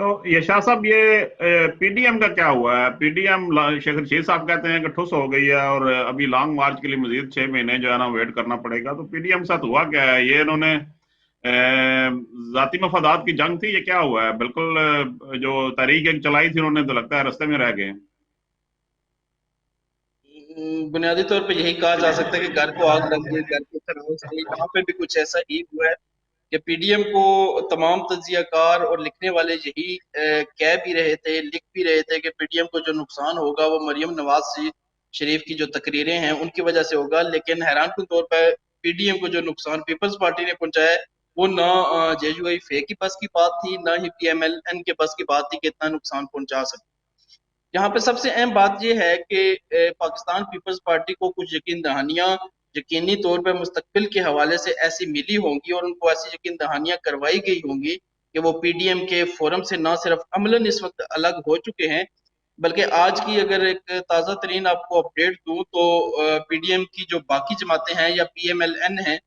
तो यशा साहब, ये पीडीएम का क्या हुआ है? पीडीएम शेख रशीद साहब कहते हैं कि ठुस हो गई है और अभी लॉन्ग मार्च के लिए मजीद 6 महीने जो है ना वेट करना पड़ेगा। तो पीडीएम के साथ हुआ क्या है? ये इन्होंने जाती मफादात की जंग थी, ये क्या हुआ है? बिल्कुल जो तहरीक एक चलाई थी उन्होंने, तो लगता है रास्ते में रह गए। बुनियादी तौर पे यही कहा जा सकता है कि घर को आग लग गई, घर की तरह से यहाँ पे भी कुछ ऐसा ही हुआ है कि पीडीएम को तमाम तज्जियाकार और लिखने वाले यही कह भी रहे थे, लिख भी रहे थे कि पीडीएम को जो नुकसान होगा वो मरियम नवाज शरीफ की जो तकरीरें हैं उनकी वजह से होगा। लेकिन हैरान कुन तौर पर पीडीएम को जो नुकसान पीपल्स पार्टी ने पहुंचाया है, वो ना जेयूआई फे की बस की बात थी, ना ही पीएमएलएन के बस की बात थी कि इतना नुकसान पहुंचा सकते। यहाँ पे सबसे अहम बात यह है कि पाकिस्तान पीपल्स पार्टी को कुछ यकीन दहानियां यकीनी तौर पर मुस्तकबिल के हवाले से ऐसी मिली होंगी और उनको ऐसी यकीन दहानियां करवाई गई होंगी कि वो पीडीएम के फोरम से ना सिर्फ अमलन इस वक्त अलग हो चुके हैं, बल्कि आज की अगर एक ताज़ा तरीन आपको अपडेट दूं तो पीडीएम की जो बाकी जमातें हैं या पीएमएलएन है,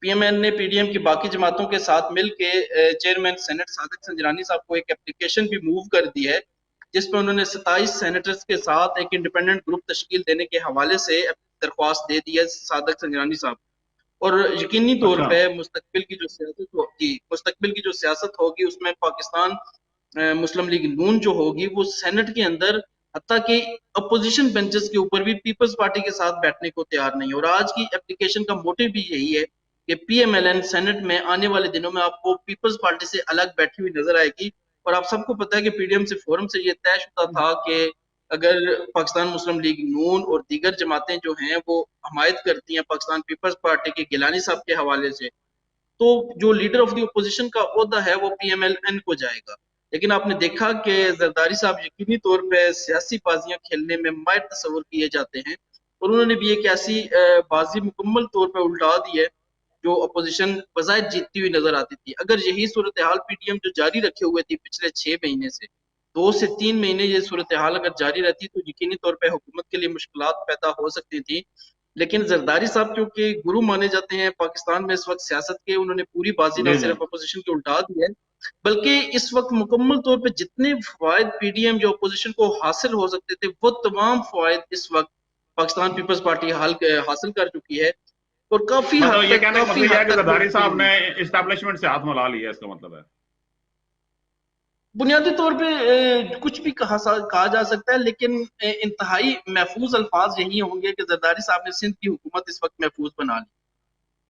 पीएमएल ने पीडीएम की बाकी जमातों के साथ मिलकर चेयरमैन सेनेट सादिक संजरानी साहब को एक एप्लीकेशन भी मूव कर दी है, जिसमें उन्होंने 27 सेनेटर्स के साथ एक इंडिपेंडेंट ग्रुप तश्कील देने के हवाले से दरख्वास्त दे दी है सादिक संजरानी साहब। और यकीनी तौर अच्छा। पे मुस्तकबिल की जो सियासत होगी उसमें पाकिस्तान मुस्लिम लीग नून जो होगी वो सेनेट के अंदर हत्ता कि अपोजिशन बेंचेस के ऊपर भी पीपल्स पार्टी के साथ बैठने को तैयार नहीं। और आज की एप्लीकेशन का मोटिव भी यही है कि पीएमएलएन सेनेट में आने वाले दिनों में आपको पीपल्स पार्टी से अलग बैठी हुई नजर आएगी। और आप सबको पता है कि पीडीएम से फोरम से ये तय शुदा था कि अगर पाकिस्तान मुस्लिम लीग नून और दीगर जमातें जो हैं वो हमायत करती हैं पाकिस्तान पीपल्स पार्टी के गिलानी साहब के हवाले से, तो जो लीडर ऑफ द ओपोजिशन का ओहदा है वो पीएमएलएन को जाएगा। लेकिन आपने देखा कि जरदारी साहब यकीनी तौर पे सियासी बाजियां खेलने में माहिर तस्वर किए जाते हैं और उन्होंने भी एक ऐसी बाजी मुकम्मल तौर पे उल्टा दी है जो अपोजिशन बजाय जीतती हुई नजर आती थी। अगर यही सूरत हाल पीडीएम जो जारी रखे हुए थी पिछले 6 महीने से, 2 से 3 महीने ये सूरत हाल अगर जारी रहती तो यकीनी तौर पर हुकूमत के लिए मुश्किलात पैदा हो सकती थी। लेकिन जरदारी साहब क्योंकि गुरु माने जाते हैं पाकिस्तान में इस वक्त सियासत के, उन्होंने पूरी बाजी ना जी जी। सिर्फ अपोजिशन की उल्टा दी है, बल्कि इस वक्त मुकम्मल तौर पे जितने फवायद पीडीएम जो अपोजिशन को हासिल हो सकते थे वो तमाम फवायद इस वक्त पाकिस्तान पीपल्स पार्टी हासिल कर चुकी है। और मतलब ये कहने का काफी मतलब यह है हद कि तक वो जरदारी साहब ने इस्टेब्लिशमेंट से हाथ मिला लिया, इसका मतलब है। बुनियादी तौर पे कुछ भी कहा जा सकता है, लेकिन इंतहाई महफूज अल्फाज यही होंगे कि जरदारी साहब ने सिंध की हुकूमत इस वक्त महफूज बना ली।